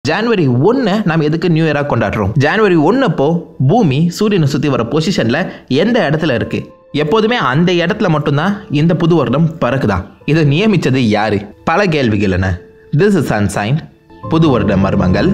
ஜனவரி 1 நாம் எதுக்கு நியூ இயரா கொண்டாடுறோம்? ஜனவரி 1 அப்போ பூமி சூரியனை சுற்றி வர பொசிஷன்ல எந்த இடத்துல இருக்கு? எப்போதுமே அந்த இடத்துல மட்டும்தான் இந்த புது வருடம் பறக்குதா? இதை நியமிச்சது யாரு? பல கேள்விகள் என்ன. திஸ் இஸ் சன்சைன் புது வருட மர்மங்கள்.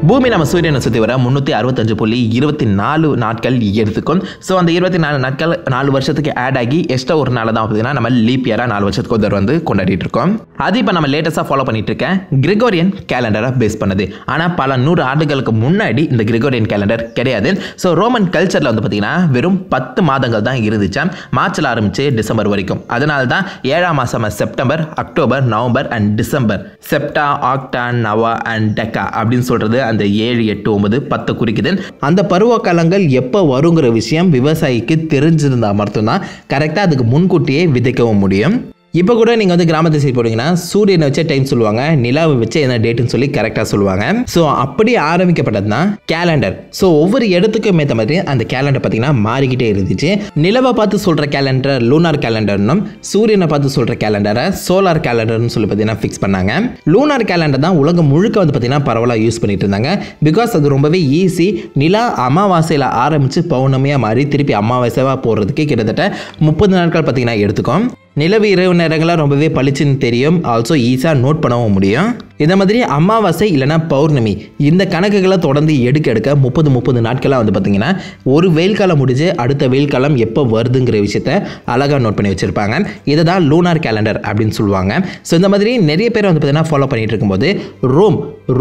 பூமி நம்ம சூரியனை சுற்றி வர 365.24 நாட்கள் எடுத்துக்கும். ஸோ அந்த 24 நாட்கள் 4 வருஷத்துக்கு ஆட் ஆகி எக்ஸ்ட்ரா ஒரு நாள் தான் பார்த்தீங்கன்னா நம்ம லீப் இயராக 4 வருஷத்துக்கு ஒரு வந்து கொண்டாடிட்டு இருக்கோம். அது இப்போ நம்ம லேட்டஸ்ட்டாக ஃபாலோ பண்ணிட்டு இருக்கேன் கிரிகோரியன் கேலண்டரை பேஸ் பண்ணது. ஆனால் பல 100 ஆண்டுகளுக்கு முன்னாடி இந்த கிரிகோரியன் கேலண்டர் கிடையாது. ஸோ ரோமன் கல்ச்சரில் வந்து பார்த்தீங்கன்னா வெறும் 10 மாதங்கள் தான் இருந்துச்சா, மார்ச்சில் ஆரம்பித்து டிசம்பர் வரைக்கும். அதனால தான் 7ஆம் மாதம் September, October, November and December, septa, octa, nova and deca அப்படின்னு சொல்கிறது அந்த 7, 8, 9, 10 குறிக்குது. அந்த பருவ காலங்கள் எப்போ வருங்கிற விஷயம் விவசாயிக்கு தெரிஞ்சிருந்தா மட்டும்தான் கரெக்டாக அதுக்கு முன்கூட்டியே விதைக்கவும் முடியும். இப்போ கூட நீங்கள் வந்து கிராமத்தை சைடு போனீங்கன்னா சூரியனை வச்சே டைம் சொல்லுவாங்க, நிலாவை வச்சு என்ன டேட்டுன்னு சொல்லி கரெக்டாக சொல்லுவாங்க. ஸோ அப்படி ஆரம்பிக்கப்பட்டது தான் கேலண்டர். ஸோ ஒவ்வொரு இடத்துக்கும் ஏற்ற மாதிரி அந்த கேலண்டர் பார்த்தீங்கன்னா மாறிக்கிட்டே இருந்துச்சு. நிலவை பார்த்து சொல்கிற கேலண்டர் லூனார் கேலண்டர்னும், சூரியனை பார்த்து சொல்கிற கேலண்டரை சோலார் கேலண்டர்னு சொல்லி பார்த்தீங்கன்னா ஃபிக்ஸ் பண்ணாங்க. லூனார் கேலண்டர் தான் உலகம் முழுக்க வந்து பார்த்தீங்கன்னா பரவலாக யூஸ் பண்ணிட்டு இருந்தாங்க. பிகாஸ் அது ரொம்பவே ஈஸி. நிலா அமாவாசையில் ஆரம்பித்து பௌர்ணமியாக மாறி திருப்பி அமாவாசையாக போகிறதுக்கு கிட்டத்தட்ட 30 நாட்கள் பார்த்தீங்கன்னா எடுத்துக்கும். நிலவு இரவு நேரங்களாக ரொம்பவே பளிச்சுன்னு தெரியும். ஆல்சோ ஈஸியாக நோட் பண்ணவும் முடியும். இந்த மாதிரி அமாவாசை இல்லைனா பௌர்ணமி இந்த கணக்குகளை தொடர்ந்து எடுக்க 30 நாட்களாக வந்து பார்த்தீங்கன்னா ஒரு வெயில் காலம் முடிஞ்சு அடுத்த வெயில் காலம் எப்போ வருதுங்கிற விஷயத்த அழகாக நோட் பண்ணி வச்சுருப்பாங்க. இதை தான் லூனார் கேலண்டர் அப்படின்னு சொல்லுவாங்க. ஸோ இந்த மாதிரி நிறைய பேர் வந்து பார்த்தீங்கன்னா ஃபாலோ பண்ணிட்டு இருக்கும்போது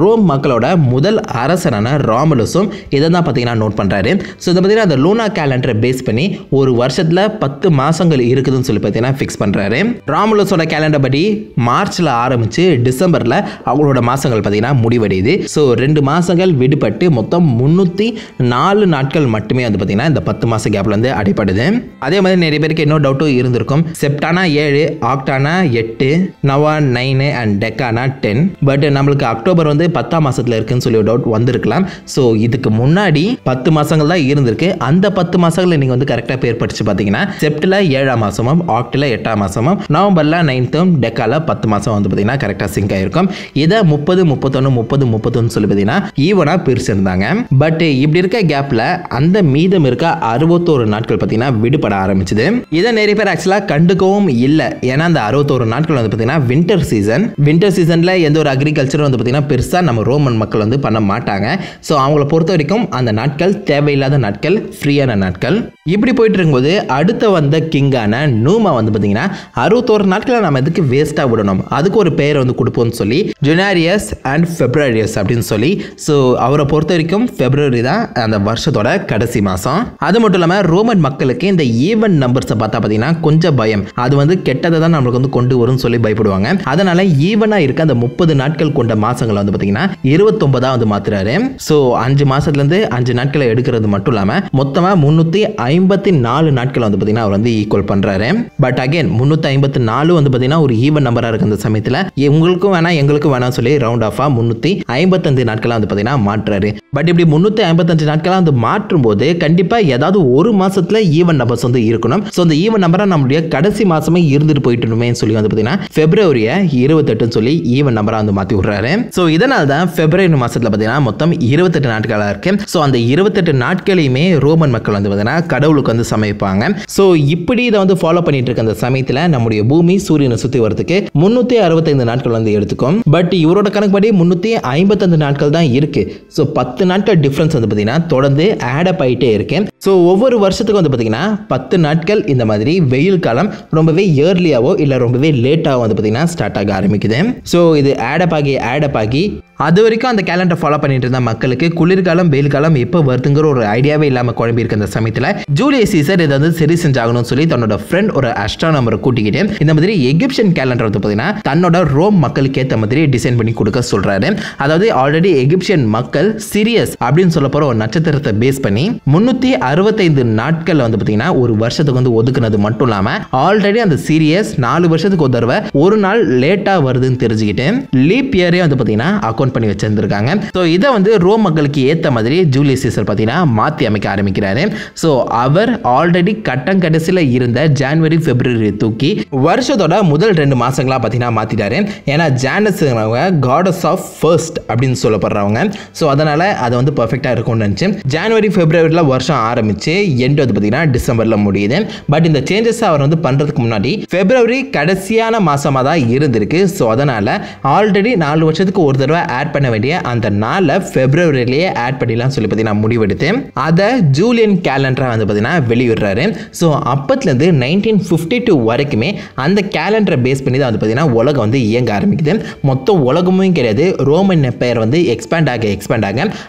ரோம் மக்களோட முதல் அரசனான ராமுலஸும் இதை தான் பார்த்தீங்கன்னா நோட் பண்ணுறாரு. ஸோ இதை பார்த்தீங்கன்னா அந்த லூனார் கேலண்டரை பேஸ் பண்ணி ஒரு வருஷத்தில் 10 மாதங்கள் இருக்குதுன்னு சொல்லி பார்த்தீங்கன்னா ஃபிக்ஸ் பண்ணுறாரு. ராமுலஸோட கேலண்டர் படி மார்ச்சில் ஆரம்பித்து டிசம்பரில் அவங்களோட மாதங்கள் பார்த்தீங்கன்னா முடிவடையுது. ஸோ 2 மாதங்கள் விடுபட்டு மொத்தம் 304 நாட்கள் மட்டுமே வந்து பார்த்தீங்கன்னா இந்த 10 மாத கேப்பில் வந்து அடைப்படுது. அதே மாதிரி நிறைய பேருக்கு இன்னொரு டவுட்டும் இருந்திருக்கும். செப்டானா 7, ஆக்டானா 8, நவா 9 அண்ட் டெக்கானா 10. பட் நம்மளுக்கு அக்டோபர் வந்து 10ஆம் மாதத்தில் இருக்குன்னு சொல்லி ஒரு டவுட் வந்திருக்கலாம். ஸோ இதுக்கு முன்னாடி 10 மாதங்கள் தான் இருந்திருக்கு. அந்த 10 மாதங்களில் நீங்கள் வந்து கரெக்டாக பேர் படித்து பார்த்தீங்கன்னா செப்டில் 7ஆம் மாதமும், ஆக்டில் 8ஆம் மாதமும், நவம்பரில் 9th, டெக்கால 10 மாதம் வந்து பார்த்தீங்கன்னா கரெக்டாக சிங்க் ஆயிருக்கும். இதை 30, 31, 30 சொல்லி பார்த்தீங்கன்னா ஈவனாக பிரிச்சிருந்தாங்க. பட் இப்படி இருக்க கேப்பில் அந்த மீதம் இருக்க 61 நாட்கள் பார்த்தீங்கன்னா விடுபட ஆரம்பிச்சுது. இதை நிறைய பேர் ஆக்சுவலாக கண்டுக்கவும் இல்லை. ஏன்னா அந்த 61 நாட்கள் வந்து பார்த்தீங்கன்னா வின்டர் சீசனில் எந்த ஒரு அக்ரிகல்ச்சரும் வந்து பார்த்தீங்கன்னா பெருசாக நம்ம ரோமன் மக்கள் வந்து பண்ண மாட்டாங்க. ஸோ அவங்கள பொறுத்த வரைக்கும் அந்த நாட்கள் தேவையில்லாத நாட்கள், ஃப்ரீயான நாட்கள். இப்படி போயிட்டு இருக்கும்போது அடுத்த வந்த கிங்கான நூமா வந்து பார்த்தீங்கன்னா 61 நாட்களை நம்ம எதுக்கு வேஸ்ட்டாக விடணும், அதுக்கு ஒரு பெயர் வந்து கொடுப்போம்னு சொல்லி ஜனவரியஸ் அண்ட் ஃபெப்ரவரியஸ் அப்படின்னு சொல்லி. ஸோ அவரை பொறுத்த வரைக்கும் ஃபெப்ரவரி தான் அந்த வருஷத்தோட கடைசி மாதம். அது மட்டும் இல்லாமல் ரோமன் மக்களுக்கு இந்த ஈவன் நம்பர்ஸை பார்த்தா பார்த்தீங்கன்னா கொஞ்சம் பயம். அது வந்து கெட்டதை தான் நம்மளுக்கு வந்து கொண்டு வரும்னு சொல்லி பயப்படுவாங்க. அதனால ஈவனாக இருக்க அந்த 30 நாட்கள் கொண்ட மாதங்களை வந்து பார்த்தீங்கன்னா 29 வந்து மாத்துறாரு. ஸோ 5 மாதத்துலேருந்து 5 நாட்களை எடுக்கிறது மட்டும் இல்லாமல் மொத்தமாக 354 நாட்களை வந்து பார்த்தீங்கன்னா அவர் வந்து ஈக்குவல் பண்ணுறாரு. பட் அகைன் 354 வந்து பார்த்தீங்கன்னா ஒரு ஈவன் நம்பராக இருக்கு. அந்த சமயத்தில் உங்களுக்கும் வேணாம் எங்களுக்கும் வேணாம் சொல்லி ரவுண்ட் ஆஃபா 355 நாட்களாக வந்து பார்த்தீங்கன்னா மாற்றுறாரு. பட் இப்படி 355 நாட்களாக வந்து மாற்றும் போது கண்டிப்பாக ஏதாவது ஒரு மாசத்துல ஈவன் நம்பர்ஸ் வந்து இருக்கணும். ஸோ அந்த ஈவன் நம்பரை நம்மளுடைய கடைசி மாசமே இருந்துட்டு போயிட்டுமே சொல்லி வந்து பார்த்தீங்கன்னா பிப்ரவரியை 28 சொல்லி ஈவன் நம்பராக வந்து மாற்றி விடுறாரு. ஸோ இதனால தான் பிப்ரவரி மாசத்துல பார்த்தீங்கன்னா மொத்தம் 28 நாட்களாக இருக்கு. ஸோ அந்த 28 நாட்களையுமே ரோமன் மக்கள் வந்து பார்த்தீங்கன்னா கடவுளுக்கு வந்து சமைப்பாங்க. ஸோ இப்படி இதை வந்து ஃபாலோ பண்ணிட்டு இருக்க அந்த சமயத்தில் நம்முடைய பூமி சூரியனை சுற்றி வரதுக்கு 365 நாட்கள் வந்து எடுத்துக்கும். பட் இவரோட கணக்குப்படி 355 நாட்கள் தான் இருக்கு. ஸோ 10 நாட்கள் டிஃபரன்ஸ் வந்து பார்த்தீங்கன்னா தொடர்ந்து ஆடப் ஆகிட்டே இருக்கு. ஸோ ஒவ்வொரு வருஷத்துக்கும் வந்து பார்த்தீங்கன்னா 10 நாட்கள் இந்த மாதிரி வெயில் காலம் ரொம்பவே இயர்லியாவோ இல்லை ரொம்பவே லேட்டாகவோ வந்து பார்த்தீங்கன்னா ஸ்டார்ட் ஆக ஆரம்பிக்குது. ஸோ இது ஆடப் ஆகி அது வரைக்கும் அந்த கேலண்டர் ஃபாலோ பண்ணிட்டு இருந்த மக்களுக்கு குளிர்காலம் வெயில் காலம் எப்போ வருதுங்கிற ஒரு ஐடியாவே இல்லாமல் குழம்பி இருக்க அந்த சமயத்தில் ஜூலியஸ் சீசர் இதை வந்து சரி செஞ்சாகணும்னு சொல்லி தன்னோட ஃப்ரெண்ட் ஒரு அஸ்ட்ரானமரை கூட்டிக்கிட்டு இந்த மாதிரி எகிப்சியன் கேலண்டர் வந்து பார்த்தீங்கன்னா தன்னோட ரோம் மக்களுக்கு ஏற்ற மாதிரி டிசைன் பண்ணி கொடுக்க சொல்றாரு. அதாவது ஆல்ரெடி எகிப்சியன் மக்கள் சிரியஸ் அப்படின்னு சொல்ல போற ஒரு நட்சத்திரத்தை பேஸ் பண்ணி 365 நாட்கள் வந்து பார்த்தீங்கன்னா ஒரு வருஷத்துக்கு வந்து ஒதுக்குனது மட்டும் இல்லாமல் ஆல்ரெடி அந்த சீரியஸ் 4 வருஷத்துக்கு ஒரு தடவை ஒரு நாள் லேட்டாக வருதுன்னு தெரிஞ்சுக்கிட்டு லீப் இயரே வந்து பார்த்தீங்கன்னா அக்கௌண்ட் ஹோல்ட் பண்ணி வச்சிருந்திருக்காங்க. ஸோ இதை வந்து ரோம் மக்களுக்கு ஏற்ற மாதிரி ஜூலியஸ் சீசர் பார்த்தீங்கன்னா மாற்றி அமைக்க ஆரம்பிக்கிறாரு. ஸோ அவர் ஆல்ரெடி கடைசியில் இருந்த ஜனவரி பிப்ரவரி தூக்கி வருஷத்தோட முதல் 2 மாசங்களா பார்த்தீங்கன்னா மாற்றிட்டாரு. ஏன்னா ஜானஸ் காடஸ் ஆஃப் ஃபர்ஸ்ட் அப்படின்னு சொல்லப்படுறவங்க. ஸோ அதனால் அதை வந்து பர்ஃபெக்டாக இருக்கும்னு நினச்சி ஜனவரி பிப்ரவரியில் வருஷம் ஆரம்பித்து எண்ட் வந்து பார்த்தீங்கன்னா டிசம்பரில் முடியுது. பட் இந்த சேஞ்சஸ் அவர் வந்து பண்ணுறதுக்கு முன்னாடி பிப்ரவரி கடைசியான மாதமாக தான் இருந்திருக்கு. ஸோ அதனால் ஆல்ரெடி 4 வருஷத்துக்கு ஒரு தடவை ஆட் பண்ண வேண்டிய அந்த நாளை பிப்ரவரியிலேயே ஆட் பண்ணிடலாம் சொல்லி பார்த்தீங்கன்னா முடிவெடுத்து அதை ஜூலியன் கேலண்டரை வந்து பார்த்தீங்கன்னா வெளியிடுறாரு. ஸோ அப்பத்துலேருந்து 1952 வரைக்குமே அந்த கேலண்டரை பேஸ் பண்ணி தான் வந்து பார்த்தீங்கன்னா உலகம் வந்து இயங்க ஆரம்பிக்குது. மொத்தம் உலகமும் கிடையாது, ரோமன் எம்பையர் வந்து எக்ஸ்பேண்ட் ஆக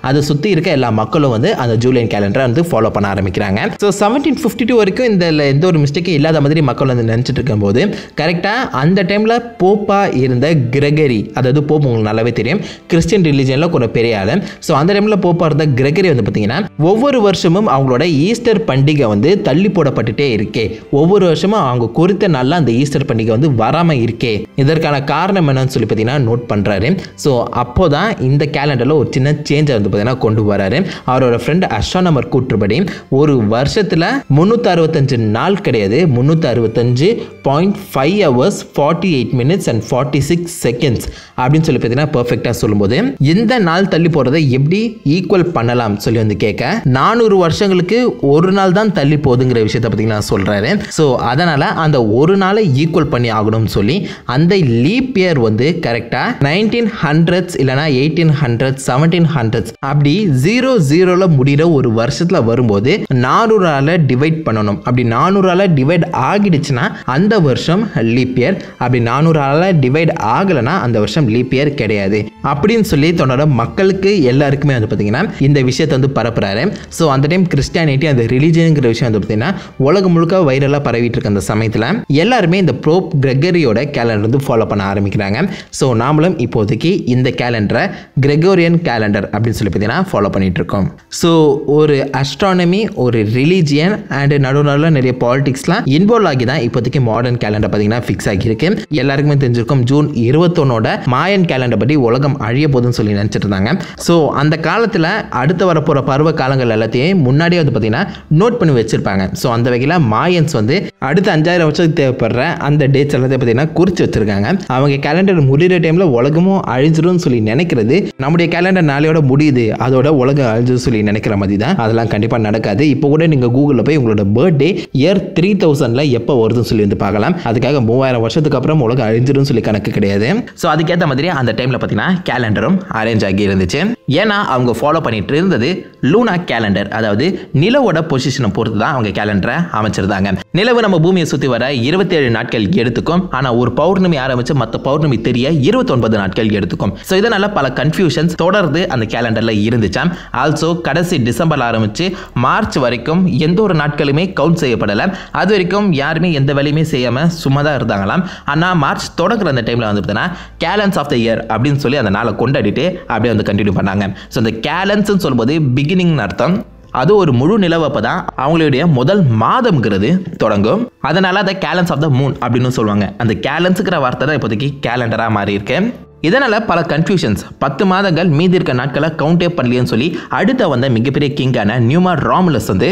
அதை சுற்றி இருக்க எல்லா மக்களும் வந்து அந்த ஜூலியன் கேலண்டரை வந்து ஃபாலோ பண்ண ஆரம்பிக்கிறாங்க. ஸோ 1752 வரைக்கும் இந்த எந்த ஒரு மிஸ்டேக்கும் இல்லாத மாதிரி மக்கள் வந்து நினச்சிட்டு இருக்கும்போது கரெக்டாக அந்த டைமில் போப்பாக இருந்த கிரெகரி, அதாவது போப் உங்களுக்கு நல்லாவே தெரியும், கிறிஸ்டியன் ரிலிஜனில் கொஞ்சம் பெரிய ஆள். ஸோ அந்த டைமில் போப்பாக இருந்த கிரெகரி வந்து பார்த்தீங்கன்னா ஒவ்வொரு வருஷமும் அவங்களோட ஈஸ்டர் பண்டிகை வந்து தள்ளி போடப்பட்டுட்டே இருக்கே, ஒவ்வொரு வருஷமும் அவங்க குறித்த நாளில் அந்த ஈஸ்டர் பண்டிகை வந்து வராமல் இருக்கே, இதற்கான காரணம் என்னன்னு சொல்லி பார்த்தீங்கன்னா நோட் பண்ணுறாரு. ஸோ அப்போ தான் இந்த கேலண்டரில் ஒரு சின்ன சேஞ்சை வந்து பார்த்தீங்கன்னா கொண்டு வராரு. அவரோட ஃப்ரெண்ட் அஸ்ட்ரானமர் கூற்றுப்படி ஒரு வருஷத்தில் 365 நாள் கிடையாது, 365.5 hours 48 minutes and 46 seconds அப்படின்னு சொல்லி பார்த்தீங்கன்னா பர்ஃபெக்டாக சொல்லும்போது இந்த நாள் தள்ளி போகிறத எப்படி ஈக்குவல் பண்ணலாம் சொல்லி வந்து கேட்க 400 வருஷங்களுக்கு ஒரு நாள் தான் தள்ளி போகுதுங்கிற விஷயத்தை பார்த்தீங்கன்னா சொல்கிறாரு. ஸோ அதனால் அந்த ஒரு நாளை ஈக்குவல் பண்ணி ஆகணும்னு சொல்லி அந்த லீப் இயர் வந்து கரெக்டாக 1900s இல்லைனா 1800s 1700s அப்படி 00 முடிகிற ஒரு வருஷத்தில் வரும்போது 400ஆல் டிவைட் பண்ணணும். அப்படி 400ஆல் டிவைட் ஆகிடுச்சுன்னா அந்த வருஷம் லீப் இயர், அப்படி 400ஆல் டிவைட் ஆகலைன்னா அந்த வருஷம் லீப் இயர் கிடையாது அப்படின்னு சொல்லி தன்னோட மக்களுக்கு எல்லாருக்குமே வந்து பார்த்தீங்கன்னா இந்த விஷயத்தை வந்து பரப்புறாரு. ஸோ அந்த டைம் கிறிஸ்டியானிட்டி அந்த ரிலிஜனுங்கிற விஷயம் வந்து பார்த்தீங்கன்னா உலகம் முழுக்க வைரலாக பரவிட்டு இருக்க அந்த சமயத்தில் எல்லாருமே இந்த போப் கிரெகரியோட கேலண்டர் வந்து ஃபாலோ பண்ண ஆரம்பிக்கிறாங்க. ஸோ நாமளும் இப்போதைக்கு இந்த கேலண்டரை கிரெகோரியன் கேலண்டர் அப்படின்னு சொல்லி பார்த்தீங்கன்னா ஃபாலோ பண்ணிட்டு இருக்கோம். ஸோ ஒரு அஸ்ட்ரானமி, ஒரு ரிலீஜியன் அண்ட் நடுவில் நிறைய பாலிடிக்ஸ்லாம் இன்வால்வ் ஆகி தான் இப்போதைக்கு மாடர்ன் கேலண்டர் பார்த்தீங்கன்னா ஃபிக்ஸ் ஆகியிருக்கு. எல்லாருக்குமே தெரிஞ்சிருக்கும் ஜூன் 21 மாயன் கேலண்டர் படி உலகம் அழிய போதுன்னு சொல்லி நினச்சிட்டு இருந்தாங்க. ஸோ அந்த காலத்தில் அடுத்து வரப்போகிற பருவ காலங்கள் எல்லாத்தையும் முன்னாடியே வந்து பார்த்தீங்கன்னா நோட் பண்ணி வச்சிருப்பாங்க. ஸோ அந்த வகையில் மாயன்ஸ் வந்து அடுத்த 5000 வருஷத்துக்கு தேவைப்படுற அந்த டேட்ஸ் எல்லாத்தையும் பார்த்தீங்கன்னா குறித்து வச்சிருக்காங்க. அவங்க கேலண்டர் முடிகிற டைமில் உலகமும் அழிஞ்சிடும் சொல்லி நினைக்கிறது நம்முடைய கேலண்டர் நாளையோட முடியுது அதோட உலகம் அழிஞ்சு சொல்லி நினைக்கிற மாதிரி தான். அதெல்லாம் கண்டிப்பாக நடக்காது. இப்போ கூட நீங்கள் கூகுளில் போய் உங்களோட பர்த்டே இயர் 3000 எப்போ வருதுன்னு சொல்லி வந்து பார்க்கலாம். அதுக்காக 3000 வருஷத்துக்கு அப்புறம் உலகம் அழிஞ்சிடும் சொல்லி கணக்கு கிடையாது. ஸோ அதுக்கேற்ற மாதிரி அந்த டைமில் பார்த்தீங்கன்னா கேலண்டரும் அரேஞ்ச் ஆகி இருந்துச்சு. ஏன்னா அவங்க ஃபாலோ பண்ணிட்டு இருந்தது லூனா கேலண்டர், அதாவது நிலவோட பொசிஷனை பொறுத்து தான் அவங்க கேலண்டரை அமைச்சிருந்தாங்க. நிலவு நம்ம பூமியை சுற்றி வர 27 நாட்கள் எடுத்துக்கும், ஆனால் ஒரு பௌர்ணமி ஆரம்பிச்சு மற்ற பௌர்ணமி தெரிய 29 நாட்கள் எடுத்துக்கும். ஸோ இதனால பல கன்ஃபியூஷன்ஸ் தொடர்ந்து அந்த கேலண்டரில் இருந்துச்சாம். ஆல்சோ கடைசி டிசம்பர் ஆரம்பிச்சு மார்ச் வரைக்கும் எந்த ஒரு நாட்களுமே கவுண்ட் செய்யப்படலை. அது வரைக்கும் யாருமே எந்த வேலையுமே செய்யாமல் சும்மா தான் இருந்தாங்களாம். ஆனால் மார்ச் தொடங்குற அந்த டைமில் வந்து பார்த்தீங்கன்னா கேலன்ஸ் ஆஃப் த இயர் அப்படின்னு சொல்லி அந்த நாளை கொண்டாடிட்டு அப்படியே வந்து கண்டினியூ பண்ணாங்க. ஸோ இந்த கேலன்ஸ்ன்னு சொல்லும்போது பிகினிங் அர்த்தம். அது ஒரு முழு நிலவப்ப தான் அவங்களுடைய முதல் மாதம்ங்கிறது தொடங்கும். அதனால அதை கேலன்ஸ் ஆஃப் த மூன் அப்படின்னு சொல்லுவாங்க. அந்த கேலன்ஸுங்கிற வார்த்தை தான் இப்போதைக்கு கேலண்டராக மாறி இருக்கு. இதனால பல கன்ஃபியூஷன்ஸ், 10 மாதங்கள் மீதி இருக்க நாட்களை கவுண்டே பண்ணலையேன்னு சொல்லி அடுத்த வந்த மிகப்பெரிய கிங்கான நியூமா ராமுலஸ் வந்து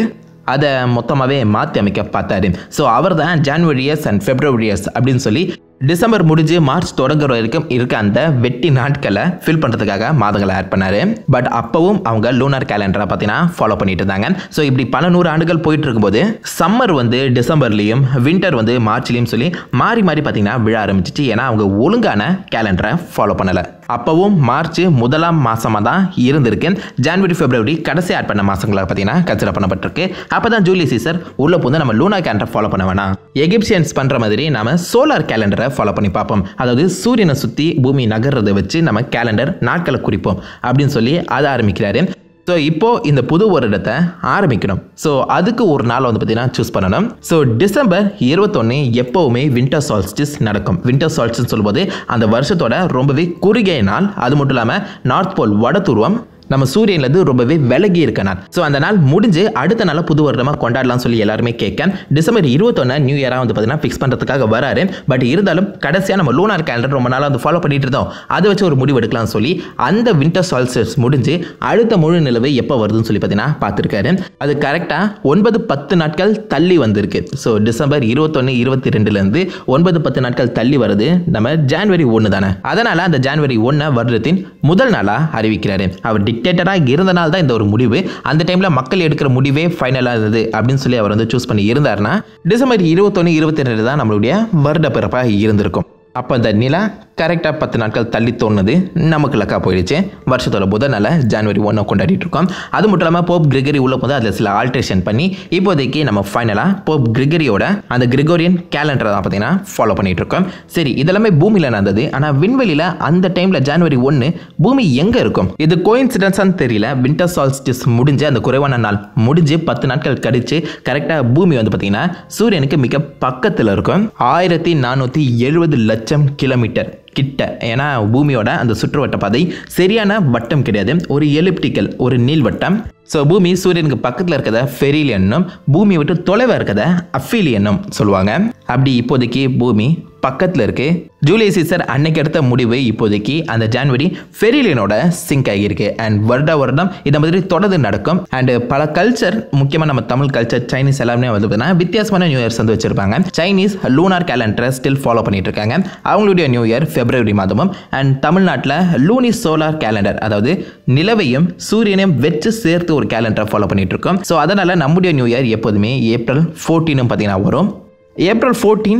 அதை மொத்தமாகவே மாற்றி அமைக்க பார்த்தாரு. ஸோ அவர் தான் ஜான்வரியஸ் அண்ட் ஃபெப்ரவரியஸ் அப்படின்னு சொல்லி டிசம்பர் முடிஞ்சு மார்ச் தொடங்குற வரைக்கும் இருக்க அந்த வெட்டி நாட்களை ஃபில் பண்ணுறதுக்காக மாதங்களை ஆட் பண்ணாரு. பட் அப்பவும் அவங்க லூனார் கேலண்டரை பார்த்தீங்கன்னா ஃபாலோ பண்ணிட்டு இருந்தாங்க. ஸோ இப்படி பல 100 ஆண்டுகள் போயிட்டு இருக்கும்போது சம்மர் வந்து டிசம்பர்லையும் வின்டர் வந்து மார்ச்லையும் சொல்லி மாறி மாறி பார்த்தீங்கன்னா விழ ஆரம்பிச்சிச்சு. ஏன்னா அவங்க ஒழுங்கான கேலண்டரை ஃபாலோ பண்ணலை. அப்பவும் மார்ச் முதலாம் மாசமாக தான் இருந்திருக்கு. ஜனவரி பிப்ரவரி கடைசி ஆட் பண்ண மாசங்களாக பார்த்தீங்கன்னா கன்சிடர் பண்ணப்பட்டிருக்கு. அப்போ தான் ஜூலியஸ் சீசர் உள்ள போது நம்ம லூனார் கேலண்டரை ஃபாலோ பண்ண வேணாம், எகிப்சியன்ஸ் பண்ணுற மாதிரி நம்ம சோலார் கேலண்டரை ஃபாலோ பண்ணி பார்ப்போம், அதாவது சூரியனை சுற்றி பூமி நகர்றதை வச்சு நம்ம கேலண்டர் நாட்களை குறிப்போம் அப்படின்னு சொல்லி அதை ஆரம்பிக்கிறாரு. ஸோ இப்போ இந்த புது வருடத்தை ஆரம்பிக்கணும். ஸோ அதுக்கு ஒரு நாள் வந்து பார்த்தீங்கன்னா சூஸ் பண்ணணும். ஸோ டிசம்பர் 21 எப்போவுமே வின்டர் சால்ஸ்டிஸ் நடக்கும். வின்டர் சால்ஸ்டிஸ் சொல்லும்போது அந்த வருஷத்தோட ரொம்பவே குறுகிய நாள். அது மட்டும் இல்லாமல் நார்த் போல் வட துருவம் நம்ம சூரியன்லேருந்து ரொம்பவே விலகி இருக்க நாள். ஸோ அந்த நாள் முடிஞ்சு அடுத்த நாள் புது வருடமாக கொண்டாடலாம் சொல்லி எல்லாருமே கேட்க டிசம்பர் 21 நியூ இயராக வந்து பார்த்தீங்கன்னா ஃபிக்ஸ் பண்ணுறதுக்காக வராரு. பட் இருந்தாலும் கடைசியாக நம்ம லூனார் கேலண்டர் ரொம்ப நாளாக வந்து ஃபாலோ பண்ணிட்டு இருந்தோம், அதை வச்சு ஒரு முடிவு எடுக்கலாம்னு சொல்லி அந்த வின்டர் சால்ஸ்டிஸ் முடிஞ்சு அடுத்த முழு நிலவு எப்போ வருதுன்னு சொல்லி பார்த்தீங்கன்னா பார்த்துருக்காரு. அது கரெக்டாக 9-10 நாட்கள் தள்ளி வந்திருக்கு. ஸோ டிசம்பர் 21-22லேருந்து 9-10 நாட்கள் தள்ளி வருது நம்ம ஜனவரி 1 தானே. அதனால் அந்த ஜனவரி 1 வருடத்தின் முதல் நாளாக அறிவிக்கிறாரு. அவர் டிக்டேட்டராக இருந்தனால தான் இந்த ஒரு முடிவு. அந்த டைமில் மக்கள் எடுக்கிற முடிவே ஃபைனலாக இருந்தது அப்படின்னு சொல்லி அவர் வந்து சூஸ் பண்ணி இருந்தார்னா டிசம்பர் 21-22 தான் நம்மளுடைய வருட பிறப்பாக இருந்திருக்கும். அப்போ இந்த நிலா கரெக்டாக 10 நாட்கள் தள்ளி தோணுது நமக்கு லக்கா போயிடுச்சு. வருஷத்தோட முதல் நாள் ஜனவரி 1 கொண்டாடிட்டு இருக்கோம். அது மட்டும் இல்லாமல் போப் கிரிகரி உள்ள போது அதில் சில ஆல்ட்ரேஷன் பண்ணி இப்போதைக்கு நம்ம ஃபைனலாக போப் கிரிகரியோட அந்த கிரிகோரியன் கேலண்டரை தான் பார்த்தீங்கன்னா ஃபாலோ பண்ணிட்டு இருக்கோம். சரி, இதெல்லாமே பூமியில் நடந்தது. ஆனால் விண்வெளியில் அந்த டைமில் ஜனவரி 1 பூமி எங்கே இருக்கும்? இது கோயின்சிடன்ஸான்னு தெரியல. வின்டர் சால்ஸ்டிஸ் முடிஞ்சு அந்த குறைவான நாள் முடிஞ்சு 10 நாட்கள் கழிச்சு கரெக்டாக பூமி வந்து பார்த்தீங்கன்னா சூரியனுக்கு மிக பக்கத்தில் இருக்கும். 1470 லட்சம் கிலோமீட்டர் கிட்ட. ஏன்னா பூமியோட அந்த சுற்றுவட்ட பாதை சரியான வட்டம் கிடையாது, ஒரு எலிப்டிக்கல், ஒரு நீள்வட்டம். ஸோ பூமி சூரியனுக்கு பக்கத்தில் இருக்கிறத ஃபெரிலியனும் பூமியை விட்டு தொலைவாக இருக்கிறத அஃபீலியனும் சொல்லுவாங்க. அப்படி இப்போதைக்கு பூமி பக்கத்தில் இருக்கு. ஜூலியஸ் சீசர் அன்னைக்கு எடுத்த முடிவு இப்போதைக்கு அந்த ஜனவரி ஃபெரிலியனோட சிங்க் ஆகியிருக்கு. அண்ட் வருடம் இந்த மாதிரி தொடர்ந்து நடக்கும். அண்ட் பல கல்ச்சர், முக்கியமாக நம்ம தமிழ் கல்ச்சர், சைனீஸ் எல்லாமே வந்து பார்த்தீங்கன்னா வித்தியாசமான நியூ இயர்ஸ் வந்து வச்சிருப்பாங்க. சைனீஸ் லூனார் கேலண்டரை ஸ்டில் ஃபாலோ பண்ணிட்டு இருக்காங்க. அவங்களுடைய நியூ இயர் பிப்ரவரி மாதமும். அண்ட் தமிழ்நாட்டில் லூனி சோலார் கேலண்டர், அதாவது நிலவையும் சூரியனையும் வச்சு சேர்த்து ஒரு கேலண்டரை ஃபாலோ பண்ணிட்டு இருக்கோம். ஸோ அதனால நம்முடைய நியூ இயர் எப்போதுமே ஏப்ரல் 14 பார்த்தீங்கன்னா வரும். ஏப்ரல் 14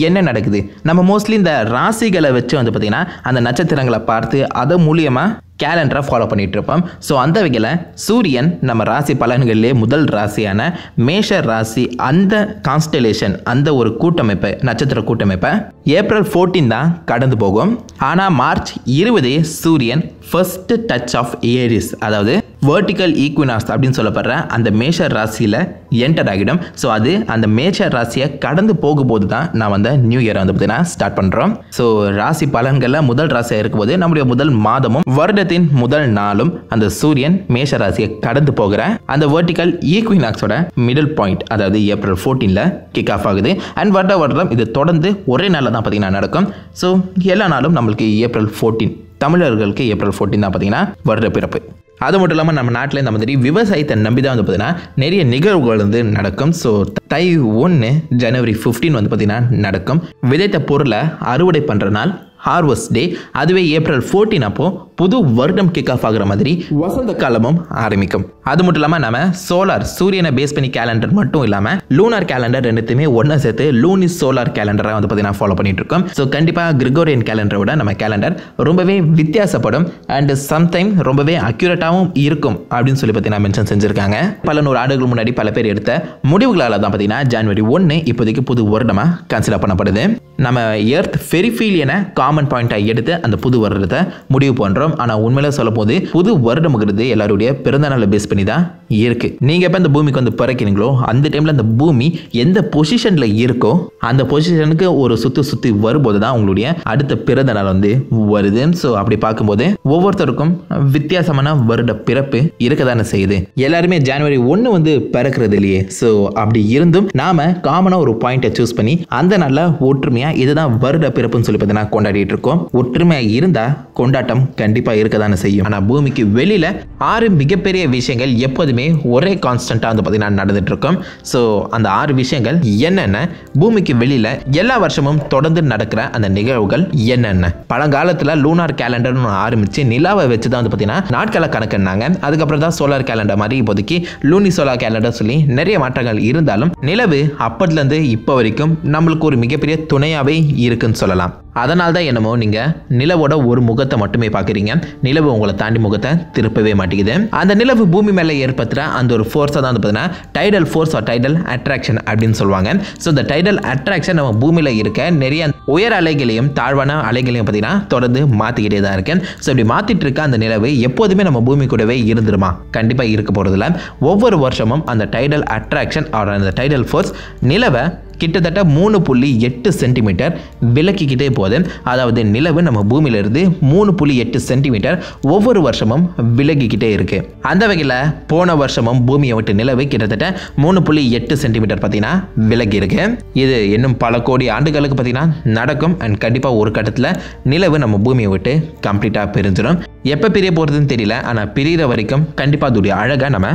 என்ன நடக்குது? நம்ம மோஸ்ட்லி இந்த ராசிகளை வச்சு வந்து பார்த்தீங்கன்னா அந்த நட்சத்திரங்களை பார்த்து அதை மூலியமாக கேலண்டரை ஃபாலோ பண்ணிட்டு இருப்போம். ஸோ அந்த வகையில் சூரியன் நம்ம ராசி பலன்களிலே முதல் ராசியான மேஷ ராசி, அந்த கான்ஸ்டலேஷன், அந்த ஒரு கூட்டமைப்பை, நட்சத்திர கூட்டமைப்பை ஏப்ரல் 14 தான் கடந்து போகும். ஆனால் மார்ச் 20 சூரியன் ஃபர்ஸ்ட் டச் ஆஃப் ஏரிஸ், அதாவது வெர்டிக்கல் ஈக்வினாக்ஸ் அப்படின்னு சொல்லப்படுற அந்த மேஷ ராசியில் என்டர் ஆகிடும். ஸோ அது அந்த மேஷ ராசியை கடந்து போகும்போது தான் நான் வந்து நியூ இயரை வந்து பார்த்தீங்கன்னா ஸ்டார்ட் பண்ணுறோம். ஸோ ராசி பலன்களில் முதல் ராசியாக இருக்கும்போது நம்முடைய முதல் மாதமும் வருடத்தின் முதல் நாளும் அந்த சூரியன் மேஷ ராசியை கடந்து போகிற அந்த வெர்டிக்கல் ஈக்வினாக்ஸோட மிடில் பாயிண்ட், அதாவது ஏப்ரல் 14 கிக் ஆஃப் ஆகுது. அண்ட் வருடம் இது தொடர்ந்து ஒரே நாளில் தான் பார்த்தீங்கன்னா நடக்கும். ஸோ எல்லா நாளும் நம்மளுக்கு ஏப்ரல் 14, தமிழர்களுக்கு ஏப்ரல் 14 தான் பார்த்தீங்கன்னா வருட பிறப்பு. அது மட்டும் இல்லாமல் நம்ம நாட்டில் இந்த மாதிரி விவசாயத்தை நம்பி தான் வந்து பார்த்தீங்கன்னா நிறைய நிகழ்வுகள் வந்து நடக்கும். ஸோ தை 1 ஜனவரி 15 வந்து பார்த்தீங்கன்னா நடக்கும். விதைத்த பொருளை அறுவடை பண்ணுற நாள் ஹார்வெஸ்ட் டே. அதுவே ஏப்ரல் 14 அப்போ புது வருடம் கிக் ஆஃப் ஆகிற மாதிரி வசந்த காலமும் ஆரம்பிக்கும். அது மட்டும் இல்லாமல் நம்ம சோலார், சூரியனை பேஸ் பண்ணி கேலண்டர் மட்டும் இல்லாமல் லூனார் கேலண்டர் ரெண்டுத்தையுமே ஒன்றா சேர்த்து லூனி சோலார் கேலண்டரை வந்து பார்த்தீங்கன்னா ஃபாலோ பண்ணிட்டு இருக்கோம். ஸோ கண்டிப்பாக கிரிகோரியன் கேலண்டரை விட நம்ம கேலண்டர் ரொம்பவே வித்தியாசப்படும் அண்ட் சம்டைம் ரொம்பவே அக்யூரேட்டாகவும் இருக்கும் அப்படின்னு சொல்லி பார்த்தீங்கன்னா மென்ஷன் செஞ்சுருக்காங்க. பல 100 ஆண்டுகள் முன்னாடி பல பேர் எடுத்த முடிவுகளால் தான் பார்த்தீங்கன்னா ஜனவரி 1 இப்போதைக்கு புது வருடமாக கன்சிடர் பண்ணப்படுது. நம்ம எர்த் ஃபெரிஃபீலியனை காமன் பாயிண்டாக எடுத்து அந்த புது வருடத்தை முடிவு பண்ணுறோம். ஆனால் உண்மையில சொல்லும் போது புது வருடம்ங்கிறது எல்லாருடைய பிறந்த நாளை பேஸ் பண்ணி தான் இருக்கு. நீங்கள் எப்போ இந்த பூமிக்கு வந்து பிறக்கிறீங்களோ அந்த டைமில் அந்த பூமி எந்த பொசிஷனில் இருக்கோ அந்த பொசிஷனுக்கு ஒரு சுற்றி வரும்போது தான் உங்களுடைய அடுத்த பிறந்த நாள் வந்து வருது. ஸோ அப்படி பார்க்கும்போது ஒவ்வொருத்தருக்கும் வித்தியாசமான வருட பிறப்பு இருக்க தானே செய்யுது. எல்லாருமே ஜனவரி 1 வந்து பிறக்கிறது இல்லையே. ஸோ அப்படி இருந்தும் நாம காமனாக ஒரு பாயிண்டை சூஸ் பண்ணி அந்த நாளில் ஒற்றுமையாக இதுதான் வருட பிறப்புன்னு சொல்லி பார்த்தீங்கன்னா கொண்டாடிட்டு இருக்கோம். ஒற்றுமையாக இருந்தால் கொண்டாட்டம் கண்டிப்பாக இருக்க தானே செய்யும். ஆனால் பூமிக்கு வெளியில் 6 மிகப்பெரிய விஷயங்கள் எப்போதுமே ஒரே கான்ஸ்டன்ட்டாக வந்து பார்த்தீங்கன்னா நடந்துட்டு இருக்கும். ஸோ அந்த 6 விஷயங்கள் என்னென்ன, பூமிக்கு வெளியில் எல்லா வருஷமும் தொடர்ந்து நடக்கிற அந்த நிகழ்வுகள் என்னென்ன. பழங்காலத்தில் லூனார் கேலண்டர்னு ஆரம்பித்து நிலாவை வச்சு தான் வந்து பார்த்தீங்கன்னா நாட்களை கணக்குனாங்க. அதுக்கப்புறம் தான் சோலார் கேலண்டர் மாதிரி இப்போதைக்கு லூனி சோலார் கேலண்டர் சொல்லி நிறைய மாற்றங்கள் இருந்தாலும் நிலவு அப்போதுலேருந்து இப்போ வரைக்கும் நம்மளுக்கு ஒரு மிகப்பெரிய துணையாகவே இருக்குன்னு சொல்லலாம். அதனால தான் என்னமோ நீங்கள் நிலவோட ஒரு முகத்தை மட்டுமே பார்க்குறீங்க, நிலவு உங்களை தாண்டி முகத்தை திருப்பவே மாட்டேங்குது. அந்த நிலவு பூமி மேலே ஏற்படுத்துகிற அந்த ஒரு ஃபோர்ஸை தான் வந்து பார்த்தீங்கன்னா tidal force or tidal attraction அப்படின்னு சொல்லுவாங்க. ஸோ இந்த டைடல் அட்ராக்ஷன் நம்ம பூமியில் இருக்க நிறைய உயர் அலைகளையும் தாழ்வான அலைகளையும் பார்த்தீங்கன்னா தொடர்ந்து மாற்றிக்கிட்டே தான் இருக்கேன். ஸோ இப்படி மாற்றிட்டு இருக்க அந்த நிலவு எப்போதுமே நம்ம பூமி கூடவே இருந்துருமா? கண்டிப்பாக இருக்க போகிறதில்ல. ஒவ்வொரு வருஷமும் அந்த டைடல் அட்ராக்ஷன் ஆர் அந்த டைடல் ஃபோர்ஸ் நிலவை கிட்டத்தட்ட 3.8 சென்டிமீட்டர் விலக்கிக்கிட்டே போகுது. அதாவது நிலவு நம்ம பூமியிலிருந்து 3.8 சென்டிமீட்டர் ஒவ்வொரு வருஷமும் விலகிக்கிட்டே இருக்கு. அந்த வகையில் போன வருஷமும் பூமியை விட்டு நிலவு கிட்டத்தட்ட 3.8 சென்டிமீட்டர் பார்த்தீங்கன்னா விலகி இருக்கு. இது இன்னும் பல கோடி ஆண்டுகளுக்கு பார்த்தீங்கன்னா நடக்கும். அண்ட் கண்டிப்பாக ஒரு கட்டத்தில் நிலவு நம்ம பூமியை விட்டு கம்ப்ளீட்டாக பிரிஞ்சிடும். எப்போ பிரிய போகிறதுன்னு தெரியல. ஆனால் பிரிகிற வரைக்கும் கண்டிப்பாக அதோடைய அழகை நம்ம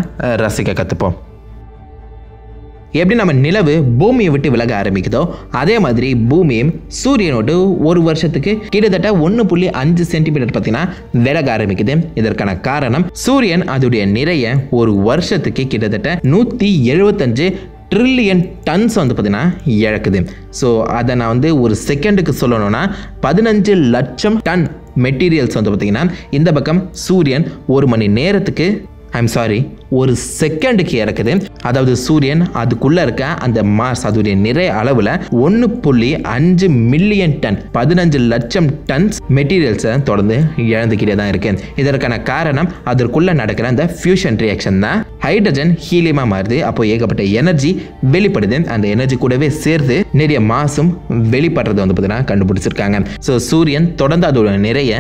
ரசிக்க கற்றுப்போம். எப்படி நம்ம நிலவு பூமியை விட்டு விலக ஆரம்பிக்குதோ அதே மாதிரி பூமியும் சூரியனோடு ஒரு வருஷத்துக்கு கிட்டத்தட்ட 1.5 சென்டிமீட்டர் பார்த்தீங்கன்னா விலக ஆரம்பிக்குது. இதற்கான காரணம் சூரியன் அதோடைய நிறைய ஒரு வருஷத்துக்கு கிட்டத்தட்ட 175 ட்ரில்லியன் டன்ஸ் வந்து பார்த்தீங்கன்னா இழக்குது. ஸோ அதை நான் வந்து ஒரு செகண்டுக்கு சொல்லணும்னா 15 லட்சம் டன் மெட்டீரியல்ஸ் வந்து பார்த்தீங்கன்னா இந்த பக்கம் சூரியன் ஒரு மணி நேரத்துக்கு ஒரு செகண்டுக்கு இறக்குது. அதாவது சூரியன் அதுக்குள்ள இருக்க அந்த மாஸ் அதோடைய நிறைய அளவில் 1.5 மில்லியன் டன் 15 லட்சம் டன்ஸ் மெட்டீரியல்ஸை தொடர்ந்து இழந்துக்கிட்டே தான் இருக்கு. இதற்கான காரணம் அதற்குள்ள நடக்கிற அந்த ஃபியூஷன் ரியாக்ஷன் தான். ஹைட்ரஜன் ஹீலியமாக மாறுது. அப்போ ஏகப்பட்ட எனர்ஜி வெளிப்படுது. அந்த எனர்ஜி கூடவே சேர்த்து நிறைய மாசும் வெளிப்படுறது வந்து பார்த்தீங்கன்னா கண்டுபிடிச்சிருக்காங்க. ஸோ சூரியன் தொடர்ந்து அதோட நிறைய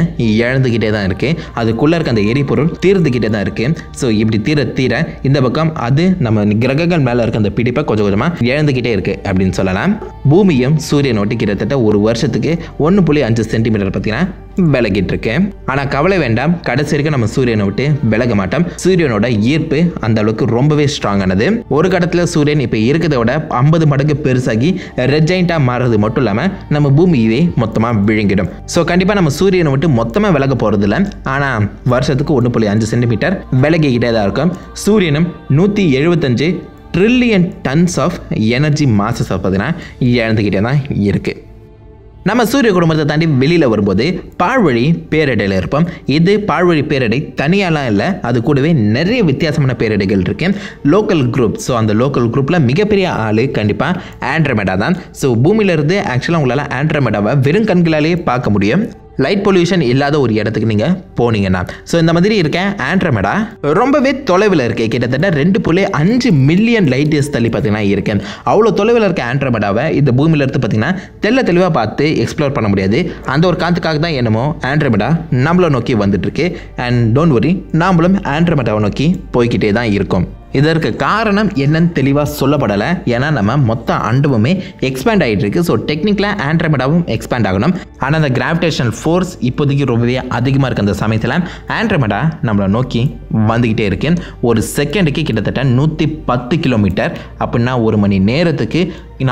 இழந்துக்கிட்டே தான் இருக்கு. அதுக்குள்ள இருக்க அந்த எரிபொருள் தீர்ந்துக்கிட்டே தான் இருக்கு. ஸோ இப்படி தீர இந்த பக்கம் அது நம்ம கிரகங்கள் மேல இருக்க அந்த பிடிப்பை கொஞ்சம் கொஞ்சமா இழந்துகிட்டே இருக்கு அப்படின்னு சொல்லலாம். பூமியும் சூரியனோட்டு கிட்டத்தட்ட ஒரு வருஷத்துக்கு 1.5 சென்டிமீட்டர் பார்த்தீங்கன்னா விலகிட்டு இருக்கு. ஆனா கவலை வேண்டாம், கடைசி வரைக்கும் நம்ம சூரியனை விட்டு விலக மாட்டோம். சூரியனோட ஈர்ப்பு அந்த அளவுக்கு ரொம்பவே ஸ்ட்ராங் ஆனது. ஒரு கடத்துல சூரியன் இப்ப இருக்கிறத விட 50 மடங்கு பெருசாகி ரெட் ஜெயிண்டா மாறுறது மட்டும் இல்லாம நம்ம பூமியே மொத்தமா விழுங்கிடும். ஸோ கண்டிப்பா நம்ம சூரியனை விட்டு மொத்தமா விலக போறது இல்லை. ஆனா வருஷத்துக்கு 1.5 சென்டிமீட்டர் விலகிக்கிட்டே தான் இருக்கும். சூரியனும் 175 trillion tons of energy masses பார்த்தீங்கன்னா இழந்துக்கிட்டே தான் இருக்கு. நம்ம சூரிய குடும்பத்தை தாண்டி வெளியில் வரும்போது பால்வழி பேரடையில் இருப்போம். இது பால்வழி பேரடை தனியாலாம் இல்லை, அது கூடவே நிறைய வித்தியாசமான பேரடைகள் இருக்கு. Local group. ஸோ அந்த லோக்கல் குரூப்பில் மிகப்பெரிய ஆள் கண்டிப்பாக ஆண்ட்ரோமேடா தான். ஸோ பூமியிலிருந்து ஆக்சுவலாக உங்களால் ஆண்ட்ரோமேடாவை வெறும் கண்களாலேயே பார்க்க முடியும். லைட் பொல்யூஷன் இல்லாத ஒரு இடத்துக்கு நீங்கள் போனீங்கன்னா. ஸோ இந்த மாதிரி இருக்க ஆண்ட்ரோமேடா ரொம்பவே தொலைவில் இருக்கு. கிட்டத்தட்ட 2.5 மில்லியன் லைட் இயர்ஸ் தள்ளி பார்த்தீங்கன்னா இருக்கு. அவ்வளோ தொலைவில் இருக்க ஆண்ட்ரோமேடாவை இந்த பூமியில இருந்து பார்த்தீங்கன்னா தெளிவாக பார்த்து எக்ஸ்ப்ளோர் பண்ண முடியாது. அந்த ஒரு காரணத்துக்காக தான் என்னமோ ஆண்ட்ரோமேடா நம்மளை நோக்கி வந்துட்டு இருக்கு. அண்ட் டோன்ட் வரி, நாமளும் ஆண்ட்ரோமேடாவை நோக்கி போய்கிட்டே தான் இருக்கும். இதற்கு காரணம் என்னன்னு தெளிவாக சொல்லப்படலை. ஏன்னா நம்ம மொத்த அண்டமுமே எக்ஸ்பேண்ட் ஆகிட்டு இருக்கு. ஸோ டெக்னிக்கலாக ஆண்ட்ரோமேடாவும் எக்ஸ்பேண்ட் ஆகணும். ஆனால் அந்த கிராவிடேஷனல் ஃபோர்ஸ் இப்போதைக்கு ரொம்பவே அதிகமாக இருக்குது. அந்த சமயத்தில் ஆண்ட்ரோமேடா நம்மளை நோக்கி வந்துக்கிட்டே இருக்கு. ஒரு செகண்டுக்கு கிட்டத்தட்ட 110 கிலோமீட்டர், அப்படின்னா ஒரு மணி நேரத்துக்கு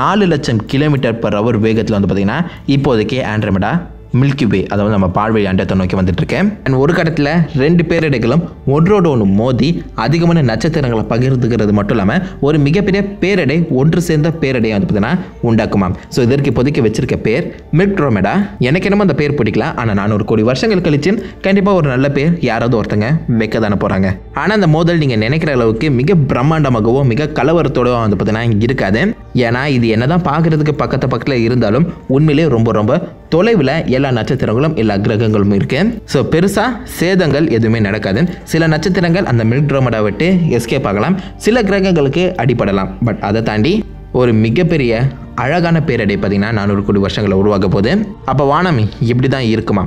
4 லட்சம் km/h வேகத்தில் வந்து பார்த்திங்கன்னா இப்போதைக்கு ஆண்ட்ரோமேடா மில்கி வே, அதாவது நம்ம பால்வழி அண்டத்தை நோக்கி வந்துட்டு இருக்கேன். அண்ட் ஒரு கட்டத்தில் 2 பேரடைகளும் ஒன்றோடு ஒன்று மோதி அதிகமான நட்சத்திரங்களை பகிர்ந்துக்கிறது மட்டும் இல்லாமல் ஒரு மிகப்பெரிய பேரடை ஒன்று சேர்ந்த பேரடையை வந்து பார்த்தீங்கன்னா உண்டாக்குமாம். ஸோ இதற்கு இப்போதைக்கு வச்சிருக்க பேர் மில்க்ட்ரோமேடா. எனக்கு என்னமோ அந்த பேர் பிடிக்கல. ஆனால் 400 கோடி வருஷங்கள் கழிச்சு கண்டிப்பாக ஒரு நல்ல பேர் யாராவது ஒருத்தங்க வைக்க தானே போகிறாங்க. ஆனால் அந்த மோதல் நீங்கள் நினைக்கிற அளவுக்கு மிக பிரம்மாண்டமாகவோ மிக கலவரத்தோடவோ வந்து பார்த்தீங்கன்னா இருக்காது. ஏன்னா இது என்னதான் பார்க்கறதுக்கு பக்கத்தில் இருந்தாலும் உண்மையிலே ரொம்ப ரொம்ப தொலைவில் எல்லா நட்சத்திரங்களும் எல்லா கிரகங்களும் இருக்கு. ஸோ பெருசா சேதங்கள் எதுவுமே நடக்காது. சில நட்சத்திரங்கள் அந்த மில்க்ட்ரோமேடா விட்டு எஸ்கேப் ஆகலாம், சில கிரகங்களுக்கு அடிபடலாம். பட் அதை தாண்டி ஒரு மிகப்பெரிய அழகான பேரடை பார்த்தீங்கன்னா 400 கோடி வருஷங்களை உருவாக போகுது. அப்போ வானம் இப்படி தான் இருக்குமா?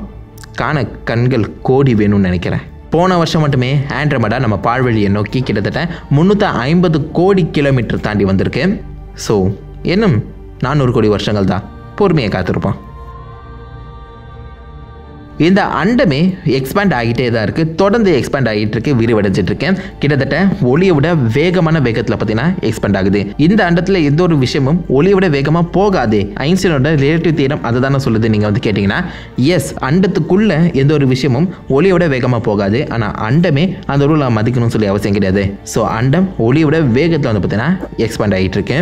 காண கண்கள் கோடி வேணும்னு நினைக்கிறேன். போன வருஷம் மட்டுமே ஆண்ட்ரோமேடா நம்ம பால்வழியை நோக்கி கிட்டத்தட்ட 350 கோடி கிலோமீட்டர் தாண்டி வந்திருக்கு. ஸோ இன்னும் 400 கோடி வருஷங்கள் தான் பொறுமையை காத்திருப்போம். இந்த அண்டமே எக்ஸ்பேண்ட் ஆகிட்டே தான் இருக்குது, தொடர்ந்து எக்ஸ்பேண்ட் ஆகிட்டு இருக்கு, விரிவடைஞ்சிட்டு இருக்கேன். கிட்டத்தட்ட ஒளியை விட வேகமான வேகத்தில் பார்த்தீங்கன்னா எக்ஸ்பேண்ட் ஆகுது. இந்த அண்டத்தில் எந்த ஒரு விஷயமும் ஒளியை விட வேகமாக போகாது. ஐன்ஸ்டீனோட ரிலேட்டிவ் தியரம் அதை தானே சொல்லுது. நீங்கள் வந்து கேட்டிங்கன்னா எஸ், அண்டத்துக்குள்ள எந்த ஒரு விஷயமும் ஒளியை விட வேகமாக போகாது. ஆனால் அண்டமே அந்த ரூலை மதிக்கணும்னு சொல்லி அவசியம் கிடையாது. ஸோ அண்டம் ஒளியை விட வேகத்தில் வந்து பார்த்தீங்கன்னா எக்ஸ்பேண்ட் ஆகிட்டு இருக்கு.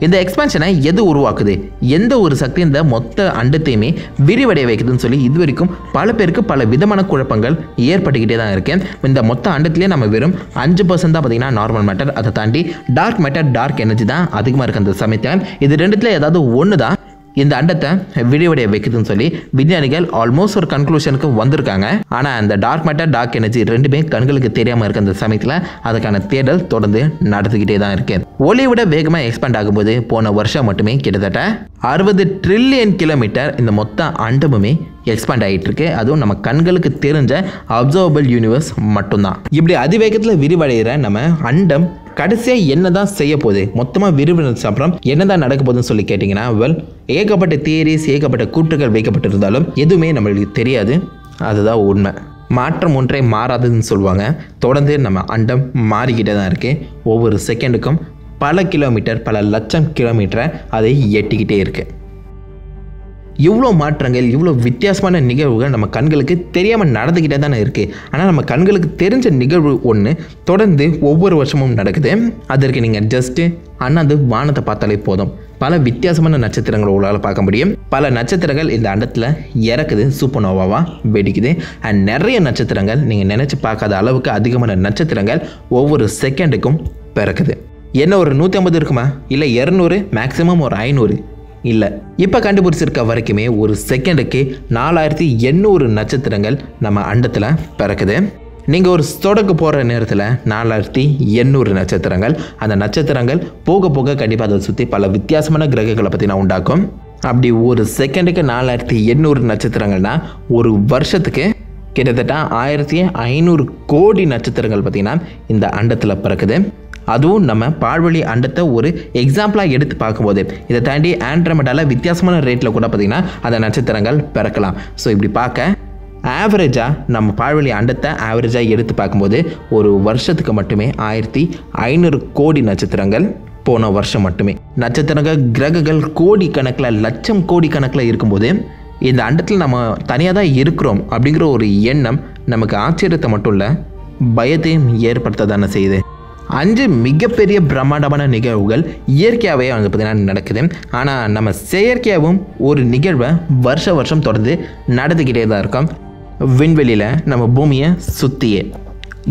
இந்த எக்ஸ்பான்ஷனை எது உருவாக்குது? எந்த ஒரு சக்தி இந்த மொத்த அண்டத்தையுமே விரிவடைய வைக்குதுன்னு சொல்லி இது வரைக்கும் பல பேருக்கு பல விதமான குழப்பங்கள் ஏற்பட்டுக்கிட்டே தான் இருக்கு. இந்த மொத்த அண்டத்திலே நம்ம வெறும் 5% தான் பார்த்தீங்கன்னா நார்மல் மேட்டர். அதை தாண்டி டார்க் மேட்டர், டார்க் எனர்ஜி தான் அதிகமாக இருக்கு அந்த சமயத்தில். இது ரெண்டுத்துல ஏதாவது ஒன்று தான் இந்த அண்டத்தை விடிவடைய வைக்குதுன்னு சொல்லி விஞ்ஞானிகள் ஆல்மோஸ்ட் ஒரு கன்க்ளூஷனுக்கு வந்திருக்காங்க. ஆனால் அந்த டார்க் மேட்டர் டார்க் எனர்ஜி ரெண்டுமே கண்களுக்கு தெரியாமல் இருக்க அந்த சமயத்தில் அதுக்கான தேடல் தொடர்ந்து நடந்துக்கிட்டே தான் இருக்கு. ஒளியை விட வேகமாக எக்ஸ்பேண்ட் ஆகும்போது போன வருஷம் மட்டுமே கிட்டத்தட்ட 60 ட்ரில்லியன் கிலோமீட்டர் இந்த மொத்த அண்டமுமே எக்ஸ்பேண்ட் ஆகிட்டு இருக்கு. அதுவும் நம்ம கண்களுக்கு தெரிஞ்ச அப்சர்வபிள் யூனிவர்ஸ் மட்டும்தான். இப்படி அதிவேகத்தில் விரிவடைகிற நம்ம அண்டம் கடைசியாக என்னதான் செய்ய போகுது, மொத்தமாக விரிவடைஞ்ச அப்புறம் என்னதான் நடக்க போகுதுன்னு சொல்லி கேட்டிங்கன்னா, ஏகப்பட்ட தியரிஸ் ஏகப்பட்ட கூற்றுகள் வைக்கப்பட்டிருந்தாலும் எதுவுமே நம்மளுக்கு தெரியாது. அதுதான் உண்மை. மாற்றம் ஒன்றே மாறாதுன்னு சொல்லுவாங்க. தொடர்ந்து நம்ம அண்டம் மாறிக்கிட்டே தான் இருக்கு. ஒவ்வொரு செகண்டுக்கும் பல கிலோமீட்டர் பல லட்சம் கிலோமீட்டரை அதை எட்டிக்கிட்டே இருக்கு. இவ்வளோ மாற்றங்கள் இவ்வளோ வித்தியாசமான நிகழ்வுகள் நம்ம கண்களுக்கு தெரியாமல் நடந்துக்கிட்டே தானே இருக்குது. ஆனால் நம்ம கண்களுக்கு தெரிஞ்ச நிகழ்வு ஒன்று தொடர்ந்து ஒவ்வொரு வருஷமும் நடக்குது. அதற்கு நீங்கள் ஜஸ்ட்டு அண்ணாந்து வானத்தை பார்த்தாலே போதும். பல வித்தியாசமான நட்சத்திரங்களை உங்களால் பார்க்க முடியும். பல நட்சத்திரங்கள் இந்த அண்டத்தில் இறக்குது, சூப்பர்னோவாவாக வெடிக்குது. அண்ட் நிறைய நட்சத்திரங்கள் நீங்கள் நினச்சி பார்க்காத அளவுக்கு அதிகமான நட்சத்திரங்கள் ஒவ்வொரு செகண்டுக்கும் பிறக்குது. என்ன ஒரு 150 இருக்குமா, இல்லை 200, மேக்ஸிமம் ஒரு 500 இல்லை. இப்போ கண்டுபிடிச்சிருக்க வரைக்குமே ஒரு செகண்டுக்கு 4800 நட்சத்திரங்கள் நம்ம அண்டத்தில் பிறக்குது. நீங்கள் ஒரு சொடக்கு போகிற நேரத்தில் 4800 நட்சத்திரங்கள், அந்த நட்சத்திரங்கள் போக போக கண்டிப்பாக அதை சுற்றி பல வித்தியாசமான கிரகங்களை பற்றி நான் உண்டாக்கும். அப்படி ஒரு செகண்டுக்கு 4800 நட்சத்திரங்கள்னா ஒரு வருஷத்துக்கு கிட்டத்தட்ட 1500 கோடி நட்சத்திரங்கள் பார்த்திங்கன்னா இந்த அண்டத்தில் பிறக்குது. அதுவும் நம்ம பால்வெளி அண்டத்தை ஒரு எக்ஸாம்பிளாக எடுத்து பார்க்கும்போது இதை தாண்டி ஆண்ட்ரோமெடால வித்தியாசமான ரேட்டில் கூட பார்த்திங்கன்னா அந்த நட்சத்திரங்கள் பிறக்கலாம். ஸோ இப்படி பார்க்க ஆவரேஜாக நம்ம பால்வெளி அண்டத்தை ஆவரேஜாக எடுத்து பார்க்கும்போது ஒரு வருஷத்துக்கு மட்டுமே 1500 கோடி நட்சத்திரங்கள் போன வருஷம் மட்டுமே. நட்சத்திரங்கள் கிரகங்கள் கோடி கணக்கில் லட்சம் கோடி கணக்கில் இருக்கும்போது இந்த அண்டத்தில் நம்ம தனியாக தான் இருக்கிறோம் அப்படிங்கிற ஒரு எண்ணம் நமக்கு ஆச்சரியத்தை மட்டும் இல்லை பயத்தையும் ஏற்படுத்த தானே செய்யுது. 5 மிகப்பெரிய பிரம்மாண்டமான நிகழ்வுகள் இயற்கையாகவே வந்து பார்த்திங்கன்னா நடக்குது. ஆனால் நம்ம செயற்கையாகவும் ஒரு நிகழ்வை வருஷம் தொடர்ந்து நடந்துக்கிட்டே தான் இருக்கோம். விண்வெளியில் நம்ம பூமியை சுற்றியே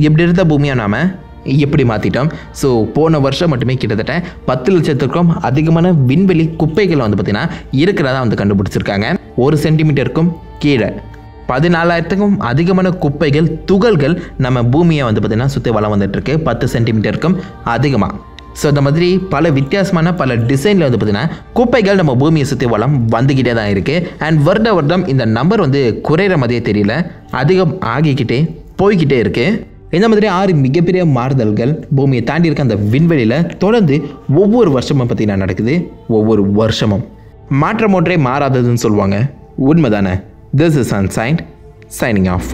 இப்படி இருந்த பூமியை நாம் எப்படி மாற்றிட்டோம். ஸோ போன வருஷம் மட்டுமே கிட்டத்தட்ட 10 லட்சத்திற்கும் அதிகமான விண்வெளி குப்பைகளை வந்து பார்த்திங்கன்னா இருக்கிறதா வந்து கண்டுபிடிச்சிருக்காங்க. 1 சென்டிமீட்டருக்கும் கீழே 14,000க்கும் அதிகமான குப்பைகள் துகள்கள் நம்ம பூமியை வந்து பார்த்திங்கன்னா சுற்றி வளம் வந்துட்டுருக்கு. 10 சென்டிமீட்டருக்கும் அதிகமாக. ஸோ இந்த மாதிரி பல வித்தியாசமான பல டிசைனில் வந்து பார்த்திங்கன்னா குப்பைகள் நம்ம பூமியை சுற்றி வளம் வந்துக்கிட்டே தான் இருக்குது. அண்ட் வருடம் இந்த நம்பர் வந்து குறையிற மாதிரியே தெரியல, அதிகம் ஆகிக்கிட்டே போய்கிட்டே இருக்குது. இந்த மாதிரி 6 மிகப்பெரிய மாறுதல்கள் பூமியை தாண்டி இருக்க அந்த விண்வெளியில் தொடர்ந்து ஒவ்வொரு வருஷமும் பார்த்திங்கன்னா நடக்குது. ஒவ்வொரு வருஷமும் மாற்றம் ஒன்றே மாறாததுன்னு சொல்லுவாங்க. உண்மைதானே? This is Unsigned, signing off.